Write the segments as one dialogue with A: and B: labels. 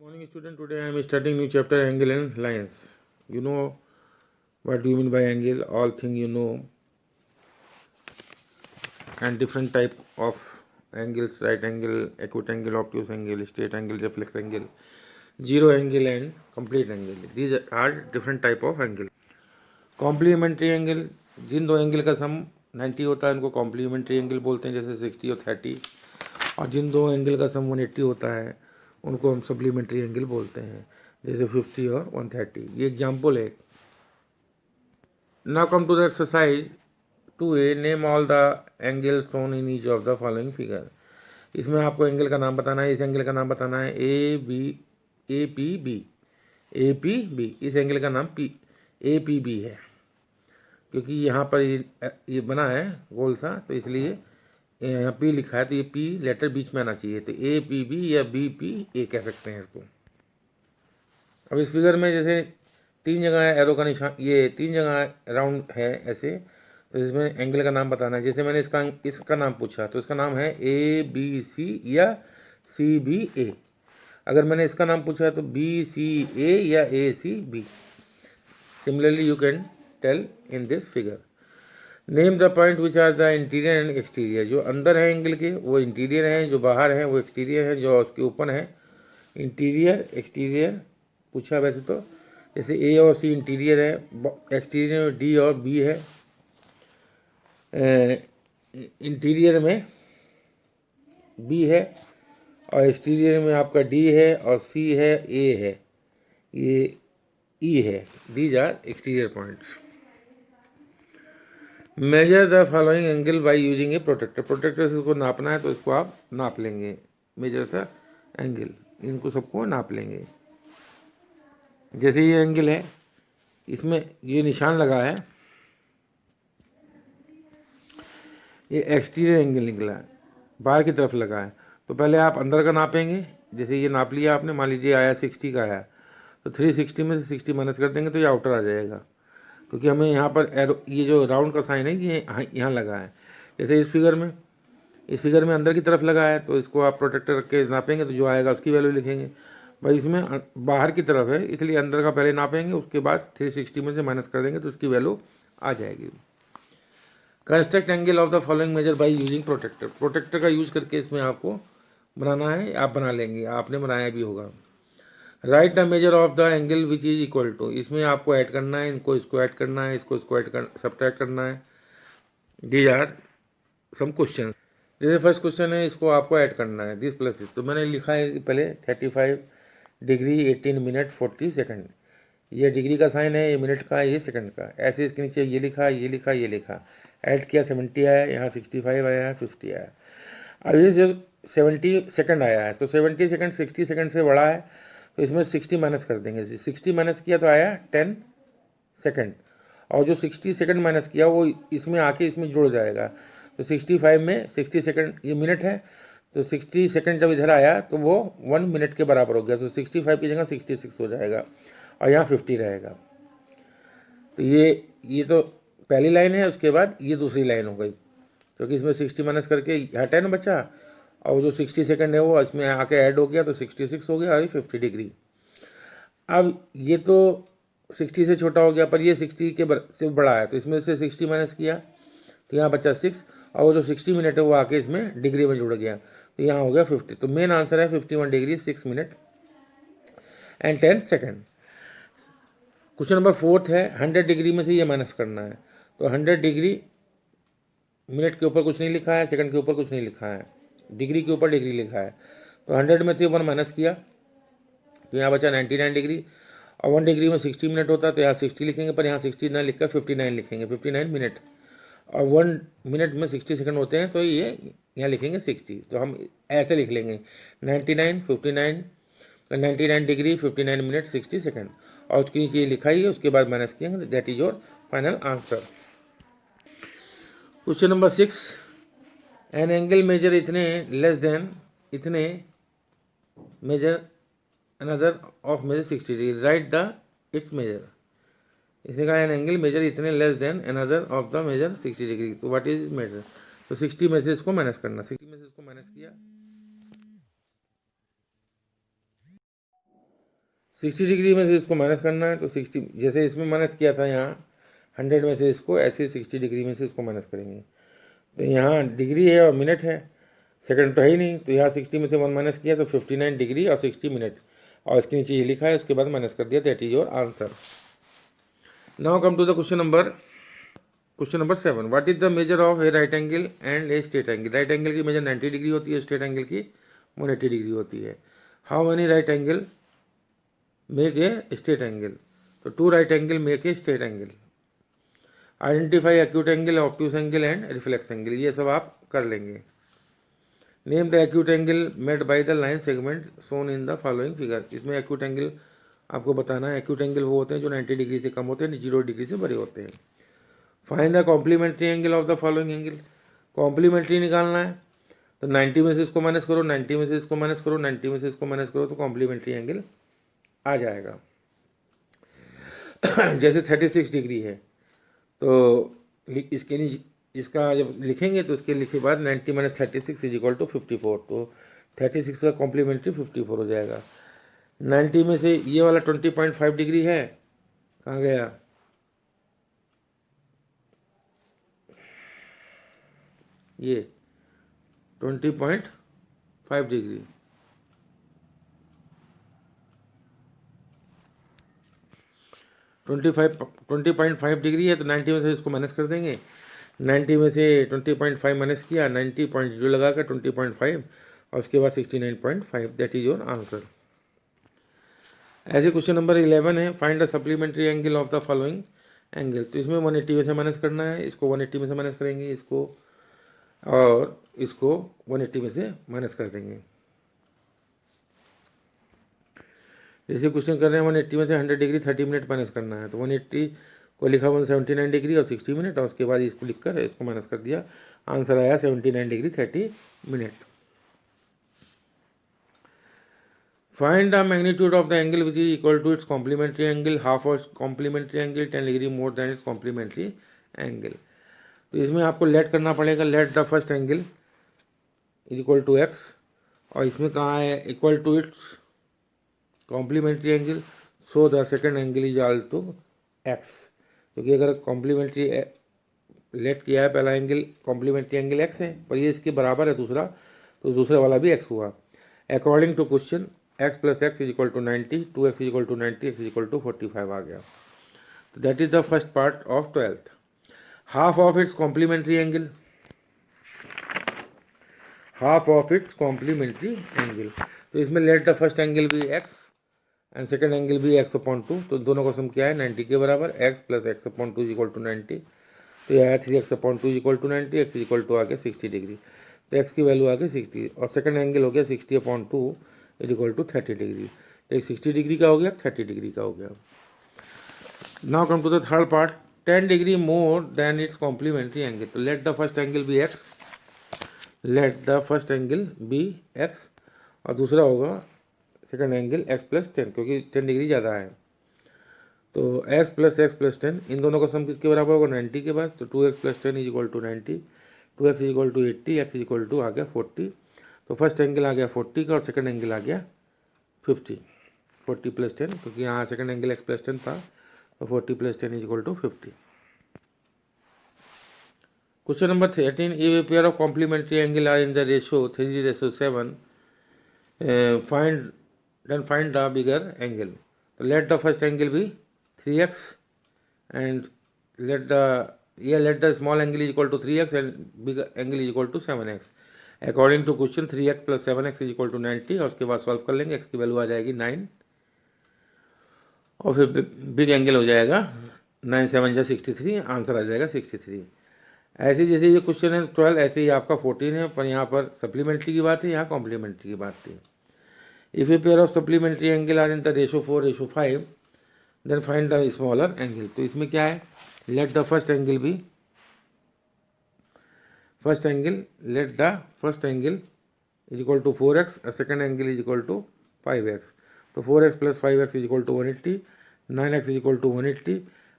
A: Morning student, today I am studying new chapter angle and lines. You know what do you mean by angle, all thing you know, and different type of angles, right angle, acute angle, obtuse angle, straight angle, reflex angle, zero angle and complete angle. These are different type of angle. Complementary angle, जिन दो angle का सम 90 होता है उनको complementary angle बोलते हैं, जैसे 60 और 30। और जिन दो एंगल का सम 180 होता है उनको हम सप्लीमेंट्री एंगल बोलते हैं, जैसे 50 और 130। ये एग्जाम्पल है। Now come to the exercise 2A, name all the angle shown in each of the following figure. इसमें आपको एंगल का नाम बताना है। इस एंगल का नाम बताना है ए पी बी। इस एंगल का नाम APB है, क्योंकि यहाँ पर ये बना है गोल सा, तो इसलिए यहाँ P लिखा है, तो ये P लेटर बीच में आना चाहिए, तो APB या BPA कह सकते हैं इसको। अब इस फिगर में जैसे 3 जगह एरो का निशान, ये 3 जगह राउंड है ऐसे, तो इसमें एंगल का नाम बताना है। जैसे मैंने इसका नाम पूछा तो इसका नाम है ABC या CBA। अगर मैंने इसका नाम पूछा तो BCA या ACB। Similarly you can tell in this figure. Name the point which are the interior and exterior. जो अंदर है एंगल के वो इंटीरियर हैं, जो बाहर हैं वो एक्सटीरियर हैं, जो उसके ऊपर है इंटीरियर एक्सटीरियर पूछा वैसे तो। जैसे A और C इंटीरियर है, एक्सटीरियर में D और B है, इंटीरियर में B है और एक्सटीरियर में आपका D है और C है, A है, ये E है। These are exterior points. Measure the following angle by using a protractor. Protractor से इसको नापना है तो इसको आप नाप लेंगे। मेजर द एंगल, इनको सबको नाप लेंगे। जैसे ये एंगल है, इसमें ये निशान लगा है, ये एक्सटीरियर एंगल निकला है, बाहर की तरफ लगा है। तो पहले आप अंदर का नापेंगे। जैसे ये नाप लिया आपने, मान लीजिए आया 60 का आया, तो 360 में से 60 माइनस कर देंगे तो ये आउटर आ जाएगा, क्योंकि हमें यहाँ पर एरो, ये जो राउंड का साइन है ये यहाँ लगा है। जैसे इस फिगर में अंदर की तरफ लगा है, तो इसको आप प्रोटेक्टर रख के नापेंगे तो जो आएगा उसकी वैल्यू लिखेंगे। भाई इसमें बाहर की तरफ है, इसलिए अंदर का पहले नापेंगे, उसके बाद 360 में से माइनस कर देंगे तो उसकी वैल्यू आ जाएगी। Construct angle of the following measure by using protractor. Protractor का यूज करके इसमें आपको बनाना है, आप बना लेंगे, आपने बनाया भी होगा। Write the measure of the angle which is equal to. इसमें आपको ऐड करना है, इनको इसको ऐड करना है, इसको इसको सब्ट्रैक्ट करना है। These are some question. जैसे फर्स्ट क्वेश्चन है, इसको आपको ऐड करना है, दिस प्लस दिस। तो मैंने लिखा है पहले 35 डिग्री 18 मिनट 40 सेकंड। ये डिग्री का साइन है, ये मिनट का है, ये सेकंड का। ऐसे इसके नीचे ये लिखा, ये लिखा, ये लिखा, ऐड किया 70 आया, यहाँ 65 आया है, 50 आया। अब ये जो 70 सेकंड आया है, तो 70 सेकंड 60 सेकंड से बड़ा है, तो इसमें 60 माइनस कर देंगे। 60 माइनस किया तो आया 10 सेकंड, और जो 60 सेकंड माइनस किया वो इसमें आके इसमें जुड़ जाएगा। तो 65 में 60 सेकंड, ये मिनट है, तो 60 सेकंड जब इधर आया तो वो 1 मिनट के बराबर हो गया, तो 65 की जगह 66 हो जाएगा और यहाँ 50 रहेगा। तो ये तो पहली लाइन है, उसके बाद ये दूसरी लाइन हो गई, क्योंकि इसमें 60 माइनस करके यहाँ 10 बचा, और जो 60 सेकंड है वो इसमें आके ऐड हो गया, तो 66 हो गया और 50 डिग्री। अब ये तो 60 से छोटा हो गया, पर ये 60 से बड़ा है, तो इसमें से 60 माइनस किया तो यहाँ बचा 6, और वो जो 60 मिनट है वो आके इसमें डिग्री में जुड़ गया, तो यहाँ हो गया 50। तो मेन आंसर है 51 degree 6 minute and 10 second. Question number 4 है, 100 डिग्री में से ये माइनस करना है। तो 100 डिग्री, मिनट के ऊपर कुछ नहीं लिखा है, सेकंड के ऊपर कुछ नहीं लिखा है, डिग्री के ऊपर डिग्री लिखा है। तो 100 में से 1 माइनस किया तो यहाँ बचा 99 डिग्री, और 1 डिग्री में 60 मिनट होता है, तो यहाँ 60 लिखेंगे, पर यहाँ 60 ना लिखकर 59 लिखेंगे, 59 मिनट। और 1 मिनट में 60 सेकंड होते हैं, तो ये यहाँ लिखेंगे 60। तो हम ऐसे लिख लेंगे 99 59 99 डिग्री 59 मिनट 60 सेकंड, और उसके नीचे ये लिखा ही है, उसके बाद माइनस किएंगे। That is your final answer. Question number 6, an angle measure इतने लेस देन इतने measure another of measure 60 degree, right the it's measure. इसने कहा एन एंगल मेजर इतने less than another of the measure 60 degree, तो what is measure. तो 60 में से इसको माइनस करना, 60 में से इसको माइनस किया 60 डिग्री में से इसको माइनस करना है, तो 60 जैसे इसमें माइनस किया था यहाँ 100 में से इसको, ऐसे 60 डिग्री में से इसको माइनस करेंगे। तो यहाँ डिग्री है और मिनट है, सेकंड तो है ही नहीं, तो यहाँ 60 में से 1 माइनस किया तो 59 डिग्री और 60 मिनट, और इसके नीचे ये लिखा है, उसके बाद माइनस कर दिया, that is your answer. Now come to the question number 7। What is the measure of a right angle and a straight angle. Right angle की मेजर 90 डिग्री होती है, स्ट्रेट एंगल की 180 डिग्री होती है। How many right angle make a straight angle. तो 2 right angle make a straight angle. Identify acute angle, obtuse angle and reflex angle, ये सब आप कर लेंगे। Name the acute angle made by the line segment shown in the following figure. इसमें acute angle आपको बताना है। एक्यूट एंगल वो होते हैं जो 90 डिग्री से कम होते हैं, 0 डिग्री से बड़े होते हैं। Find the complementary angle of the following angle. Complementary निकालना है, तो 90 में से इसको माइनस करो, 90 में से इसको माइनस करो, 90 में से इसको माइनस करो, तो कॉम्प्लीमेंट्री एंगल आ जाएगा। जैसे 36 डिग्री है, तो इसके लिए इसका जब लिखेंगे तो इसके लिखे बाद 90 माइनस 36 इज इक्वल टू 54, तो 36 का कॉम्प्लीमेंट्री 54 हो जाएगा। 90 में से ये वाला 20.5 डिग्री है, कहाँ गया, ये 20.5 degree, twenty point five degree है, तो 90 में से इसको माइनस कर देंगे। 90 में से 20.5 माइनस किया, 90.0 लगा कर 20.5 और उसके बाद 69.5, दैट इज योर आंसर। ऐसे क्वेश्चन नंबर 11 है, find the supplementary angle of the following angle. तो इसमें 180 में से माइनस करना है, इसको 180 में से माइनस करेंगे, इसको और इसको 180 में से माइनस कर देंगे। जैसे क्वेश्चन कर रहे हैं 180 में से 100 डिग्री 30 मिनट माइनस करना है, तो 180 को लिखा 179 डिग्री और 60 मिनट, और उसके बाद इसको लिखकर इसको माइनस कर दिया, आंसर आया 79 degree 30 minute. Find the magnitude of the angle which is equal to its complementary angle, half of complementary angle 10 degree more than its complementary angle. तो इसमें आपको लेट करना पड़ेगा, let the first angle is equal to x, और इसमें कहाँ है equal to its complementary angle, so the second angle is all to x. क्योंकि अगर कॉम्प्लीमेंट्री लेट किया है पहला एंगल, कॉम्प्लीमेंट्री एंगल एक्स है, पर ये इसके बराबर है दूसरा, तो दूसरे वाला भी एक्स हुआ। According to question x plus x is equal to 90, 2x is equal to 90, x is equal to 45 आ गया। तो that is the first part of 12th। Half of its complementary angle, half of its complementary angle, तो इसमें let the first angle भी x and second angle भी x upon 2, तो दोनों का सम क्या है 90 के बराबर, x plus x upon 2 is equal to 90, तो यह आया 3x upon 2 is equal to 90, x is equal to आ गया 60 डिग्री, तो x की वैल्यू आ गई 60, और सेकेंड एंगल हो गया 60 upon 2 is equal to 30 degree, तो 60 डिग्री का हो गया, 30 डिग्री का हो गया। Now come to the third part, 10 degree more than its complementary angle. तो let the first angle be x, let the first angle be x, और दूसरा होगा सेकेंड एंगल x प्लस 10, क्योंकि 10 डिग्री ज़्यादा है, तो x प्लस 10, इन दोनों का सम किसके बराबर होगा 90 के बाद, तो 2x plus 10 is equal to 90, 2x is equal to 80, x is equal to आ गया 40, तो फर्स्ट एंगल आ गया 40 का और सेकेंड एंगल आ गया 50, 40 प्लस 10, क्योंकि यहाँ सेकेंड एंगल x प्लस 10 था, तो 40 plus 10 is equal to 50। Question number 13, if a pair of complementary angle are in the ratio 3:7, find the bigger angle. So let the first angle be 3x and let the small angle is equal to 3x and big angle is equal to 7x. According to question 3x plus 7x is equal to 90, और उसके बाद solve कर लेंगे, x की value आ जाएगी 9 और फिर बिग एंगल हो जाएगा 9 7 जा 63, आंसर आ जाएगा 63। ऐसे जैसे ये क्वेश्चन है 12, ऐसे ही आपका 14 है, पर यहाँ पर सप्लीमेंट्री की बात है, यहाँ कॉम्प्लीमेंट्री की बात थी। If a pair of supplementary angle are in the ratio 4:5, then find the smaller angle. तो इसमें क्या है, let the first angle be, let the first angle is equal to 4x, a second angle is equal to 5x. तो 4x plus 5x is equal to 180, 9x is equal to 180,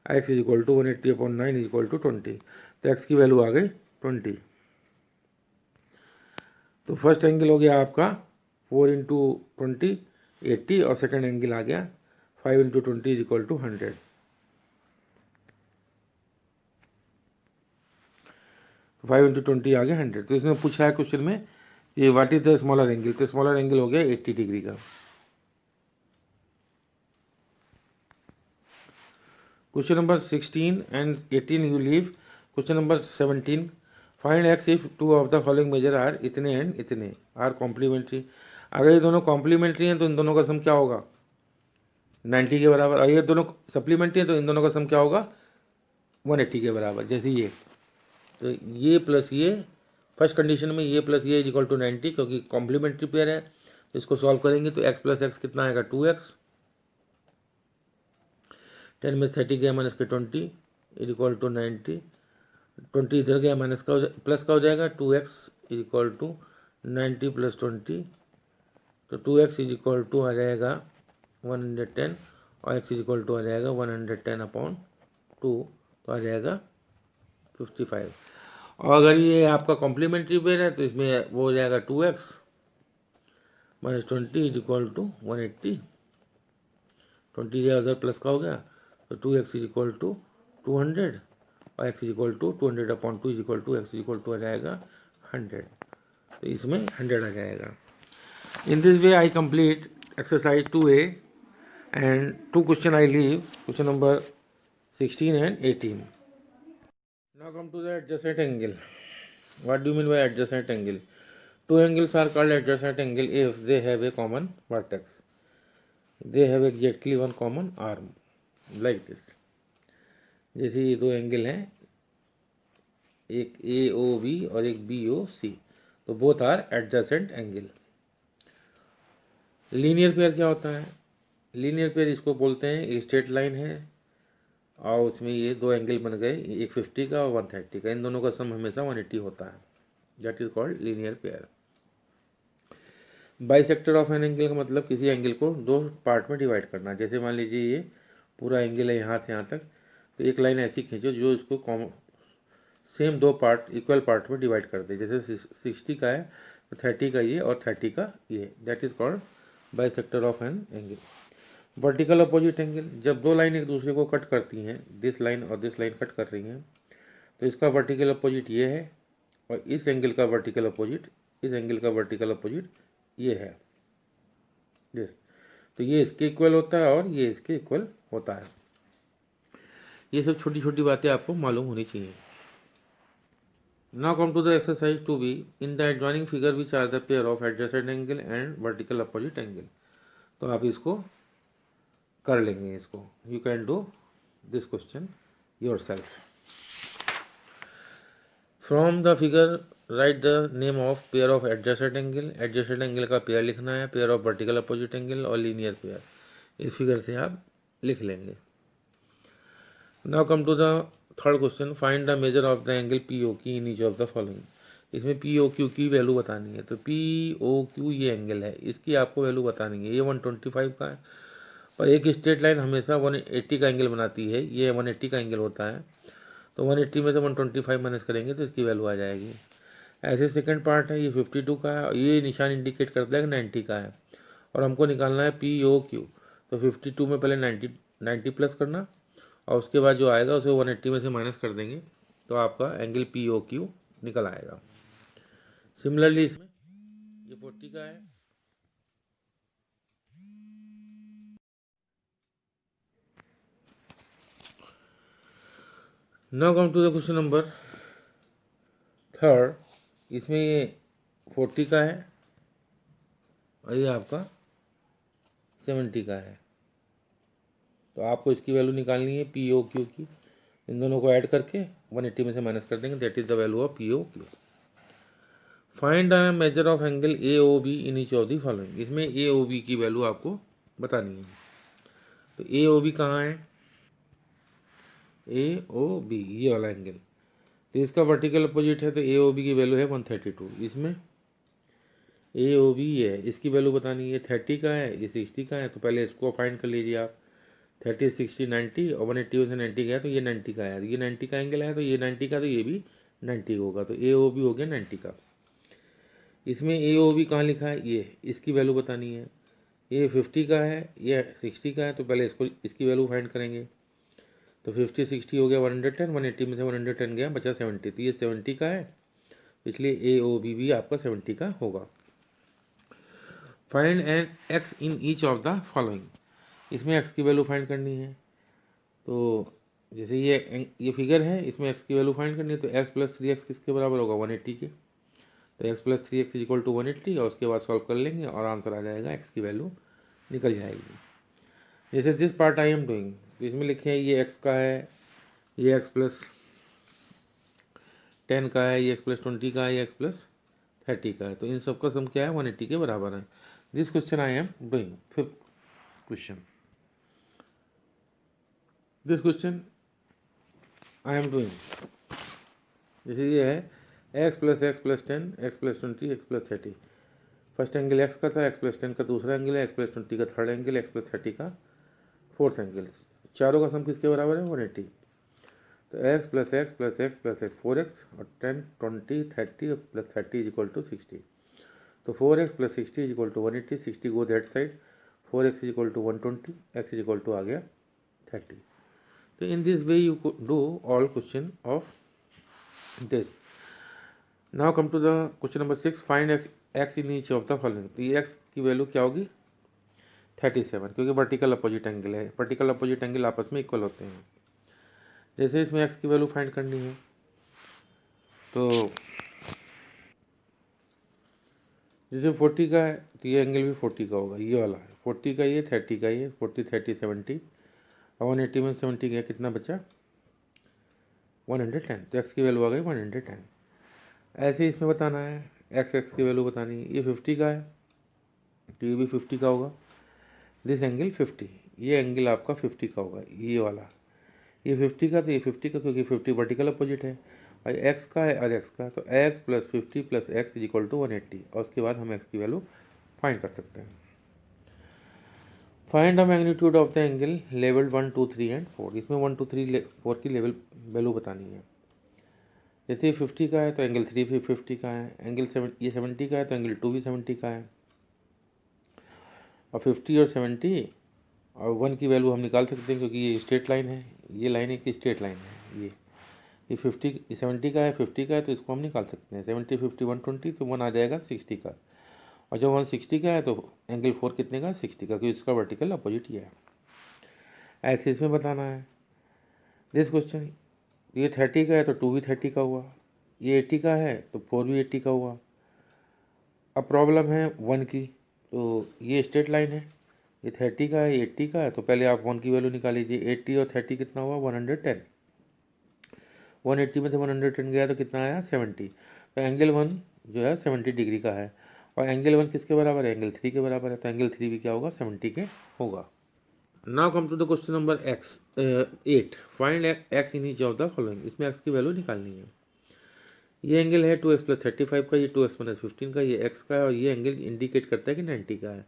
A: x is equal to 180 upon 9 is equal to 20, तो x की value आ गई 20। तो first angle हो गया आपका 4 into 20 80, और second angle आ गया 5 इंटू 20 इज इक्वल टू 100। तो 5 इंटू 20 आ गया 100। तो इसमें पूछा है क्वेश्चन में ये what is the smaller angle, तो स्मॉलर एंगल हो गया 80 डिग्री का। Question number 16 and 18 you leave. Question number 17, find x if two of the following measure are इतने एंड इतने आर कॉम्प्लीमेंट्री। अगर ये दोनों कॉम्प्लीमेंट्री हैं तो इन दोनों का सम क्या होगा 90 के बराबर, और ये दोनों सप्लीमेंट्री हैं तो इन दोनों का सम क्या होगा 180 के बराबर। जैसे ये, तो ये प्लस ये, फर्स्ट कंडीशन में ये प्लस ये इज इक्वल टू 90 क्योंकि कॉम्प्लीमेंट्री पेयर है। तो इसको सॉल्व करेंगे तो x प्लस एक्स कितना आएगा 2x, 10 में 30 गया माइनस के 20 इज इक्वल टू 90, 20 इधर गया माइनस का प्लस का हो जाएगा 2x is equal to 90 plus 20, तो 2x इज इक्वल टू आ जाएगा 110 और x इज इक्वल टू आ जाएगा 110 अपॉन 2, तो आ जाएगा 55। और अगर ये आपका कॉम्प्लीमेंट्री पेयर है तो इसमें वो हो जाएगा 2x minus 20 is equal to 180, 20 गया उधर प्लस का हो गया, तो 2x इज इक्वल टू 200 और x is equal to 200 upon 2 is equal to x is equal to आ जाएगा 100। तो इसमें 100 आ जाएगा। In this way I complete exercise 2A and 2 question I leave, question number 16 and 18. Now come to the adjacent angle. What do you mean by adjacent angle? Two angles are called adjacent angle if they have a common vertex. They have exactly one common arm, like this. जैसे ये दो angle हैं, एक AOB और एक BOC, तो both are adjacent angle. Linear pair क्या होता है? लीनियर पेयर इसको बोलते हैं, एक स्ट्रेट लाइन है और उसमें ये दो एंगल बन गए, एक 50 का और 130 का, इन दोनों का सम हमेशा 180 होता है। That is called linear pair. Bisector of an angle का मतलब किसी एंगल को दो पार्ट में डिवाइड करना। जैसे मान लीजिए ये पूरा एंगल है यहाँ से यहाँ तक, तो एक लाइन ऐसी खींचो जो इसको सेम दो पार्ट इक्वल पार्ट में डिवाइड कर दे। जैसे 60 का है तो 30 का ये और 30 का ये, that is called bisector of an angle. Vertical opposite angle, जब दो लाइन एक दूसरे को कट करती हैं, दिस लाइन और दिस लाइन कट कर रही हैं, तो इसका वर्टिकल अपोजिट ये है और इस एंगल का वर्टिकल अपोजिट, इस एंगल का वर्टिकल अपोजिट ये है दिस। तो ये इसके इक्वल होता है और ये इसके इक्वल होता है। ये सब छोटी छोटी बातें आपको मालूम होनी चाहिए। Now come to the exercise 2B। In the adjoining figure which are the pair of adjacent angle and vertical opposite angle. तो आप इसको कर लेंगे, इसको you can do this question yourself. From the figure write the name of pair of adjacent angle. Adjacent angle का pair लिखना है, pair of vertical opposite angle और लीनियर पेयर, इस फिगर से आप लिख लेंगे। Now come to the third question, find the measure of the angle POQ in each of the following. इसमें POQ की वैल्यू बतानी है। तो POQ ये एंगल है, इसकी आपको वैल्यू बतानी है। ये 125 का है, पर एक स्ट्रेट लाइन हमेशा 180 का एंगल बनाती है, ये 180 का एंगल होता है, तो 180 में से 125 माइनस करेंगे तो इसकी वैल्यू आ जाएगी। ऐसे सेकंड पार्ट है, ये 52 का है और ये निशान इंडिकेट करता है कि 90 का है, और हमको निकालना है POQ। तो 52 में पहले 90 प्लस करना और उसके बाद जो आएगा उसे 180 में से माइनस कर देंगे, तो आपका एंगल POQ निकल आएगा। सिमिलरली इसमें ये 40 का है, now come to the question number third. इसमें ये 40 का है और ये आपका 70 का है, तो आपको इसकी वैल्यू निकालनी है POQ की। इन दोनों को ऐड करके 180 में से माइनस कर देंगे, that is the value of POQ। Find the measure of angle AOB in each of the following. इसमें AOB की वैल्यू आपको बतानी है। तो AOB कहाँ है? AOB ये वाला एंगल, तो इसका वर्टिकल अपोजिट है, तो AOB की वैल्यू है 132। इसमें AOB ये है, इसकी वैल्यू बतानी है। 30 का है, ये 60 का है, तो पहले इसको फाइंड कर लीजिए आप। 30 60 90 और 180 में से 90 गया तो ये 90 का है, ये 90 का एंगल है, तो ये 90 का, तो ये भी 90 होगा, तो AOB हो गया 90 का। इसमें AOB कहाँ लिखा है? ये, इसकी वैल्यू बतानी है। ये 50 का है, ये 60 का है, तो पहले इसकी वैल्यू फाइंड करेंगे। तो 50 60 हो गया 110, 180 में से 110 गया, बचा 70, तो ये 70 का है, इसलिए AOB भी आपका 70 का होगा। Find an x in each of the following, इसमें एक्स की वैल्यू फाइंड करनी है। तो जैसे ये फिगर है, इसमें एक्स की वैल्यू फाइंड करनी है, तो एक्स प्लस 3x किसके बराबर होगा, 180 के। तो x plus 3x equal to 180, और उसके बाद सॉल्व कर लेंगे और आंसर आ जाएगा, एक्स की वैल्यू निकल जाएगी। जैसे this part I am doing, तो इसमें लिखे हैं ये एक्स का है, ये एक्स प्लस 10 का है, ये एक्स प्लस 20 का है, ये एक्स प्लस 30 का है, तो इन सब का सम क्या है, 180 के बराबर है। This question I am doing. Fifth question, this question I am doing, जैसे ये है x plus 10, x plus 20, x plus 30। First angle x का था, x प्लस 10 का दूसरा एंगल है, x प्लस 20 का थर्ड एंगल, x प्लस 30 का फोर्थ एंगल। चारों का सम किसके बराबर है, 180। तो x plus x plus x plus x 4x और 10 20 30 प्लस 30 इज इक्वल टू 60। तो 4x plus 60 is equal to 180, 60 go that side, 4x is equal to 120, x is equal to आ गया 30। तो in this way you do all question of this. Now come to the question number 6, find x in each of the following. तो ये x की value क्या होगी, 37, क्योंकि vertical opposite angle है, वर्टिकल अपोजिट एंगल आपस में इक्वल होते हैं। जैसे इसमें एक्स की वैल्यू फाइंड करनी है, तो जैसे 40 का है तो ये एंगल भी 40 का होगा, ये वाला है 40 का, ये 30 का, ये 40 30 70, और 180 में 70 गया, कितना बचा 110। तो एक्स की वैल्यू आ गई 110। ऐसे इसमें बताना है, एक्स की वैल्यू बतानी है। ये 50 का है तो ये भी 50 का होगा, दिस एंगल 50, ये एंगल आपका 50 का होगा, ये वाला, ये 50 का, तो ये 50 का, क्योंकि 50 वर्टिकल अपोजिट है। और एक्स का है और एक्स का, तो x plus 50 plus x is equal to 180, और उसके बाद हम एक्स की वैल्यू फाइंड कर सकते हैं। Find the magnitude of the angle level 1 2 3 and 4। इसमें 1 2 3 4 की लेवल वैल्यू बतानी है। जैसे 50 का है तो एंगल 3 भी 50 का है, एंगल 70 का है तो एंगल 2 भी 70 का है, और 50 और 70 और 1 की वैल्यू हम निकाल सकते हैं, क्योंकि ये स्ट्रेट लाइन है, ये लाइन एक स्ट्रेट लाइन है। ये 70 का है, 50 का है, तो इसको हम निकाल सकते हैं। 70 50 120, तो 1 आ जाएगा 60 का, और जब 160 का है तो एंगल 4 कितने का, 60 का, क्योंकि इसका वर्टिकल अपोजिट ही है। ऐसे इसमें बताना है। दिस क्वेश्चन, ये 30 का है तो 2 भी 30 का हुआ, ये 80 का है तो 4 भी 80 का हुआ। अब प्रॉब्लम है 1 की, तो ये स्ट्रेट लाइन है, ये 30 का है, ये 80 का है, तो पहले आप 1 की वैल्यू निकाल लीजिए। 80 और 30 कितना हुआ, 110, 180 में से 110 गया तो कितना आया, 70। तो एंगल 1 जो है 70 डिग्री का है, और एंगल 1 किसके बराबर है, एंगल 3 के बराबर है, तो एंगल 3 भी क्या होगा, 70 के होगा। Now come to the question number 8, find x in each of the following. इसमें एक्स की वैल्यू निकालनी है। ये एंगल है 2x प्लस 35 का, ये 2x माइनस 15 का, ये x का है, और ये एंगल इंडिकेट करता है कि 90 का है।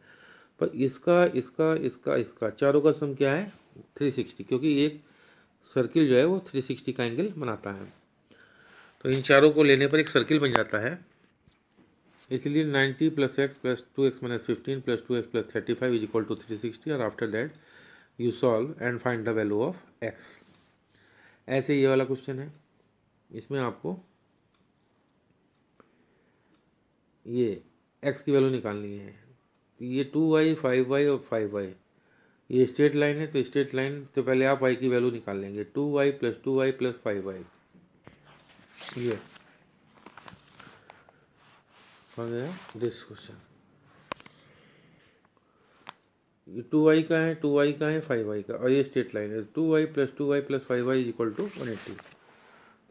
A: पर इसका इसका इसका इसका चारों का सम क्या है, 360, क्योंकि एक सर्किल जो है वो 360 का एंगल बनाता है। तो इन चारों को लेने पर एक सर्किल बन जाता है, इसलिए 90 plus x plus 2x minus 15 plus 2x plus 35 is equal to 360, और after that you solve and find the value of x। ऐसे ये वाला क्वेश्चन है, इसमें आपको ये x की वैल्यू निकालनी है। तो ये 2y 5y और 5y, ये स्ट्रेट लाइन है, तो स्ट्रेट लाइन तो पहले आप y की वैल्यू निकाल लेंगे, 2y प्लस 5y, ये हो गया दिस क्वेश्चन। ये 2y का है, 2y का है, 5y का, और ये स्ट्रेट लाइन है, 2y plus 5y is equal to 180।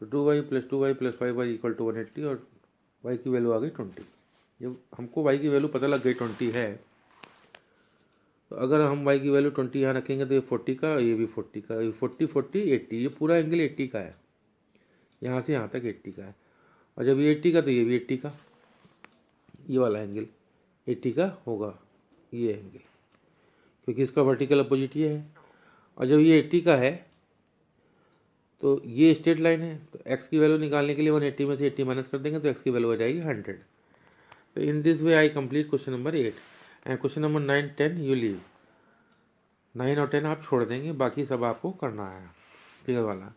A: तो 2y plus 5y equal to 180, और y की वैल्यू आ गई 20। जब हमको y की वैल्यू पता लग गई 20 है, तो अगर हम y की वैल्यू 20 यहाँ रखेंगे तो ये 40 का, ये भी 40 का, ये 40 40 80, ये पूरा एंगल 80 का है, यहाँ से यहाँ तक 80 का है, और जब ये 80 का तो ये भी 80 का, ये वाला एंगल 80 का होगा, ये एंगल, क्योंकि इसका वर्टिकल अपोजिट ये है। और जब ये 80 का है तो ये स्ट्रेट लाइन है, तो x की वैल्यू निकालने के लिए 180 में से 80 माइनस कर देंगे, तो x की वैल्यू आ जाएगी 100। तो in this way I complete question number 8 and question number 9 10 you leave. 9 और 10 आप छोड़ देंगे, बाकी सब आपको करना है, फिगर वाला।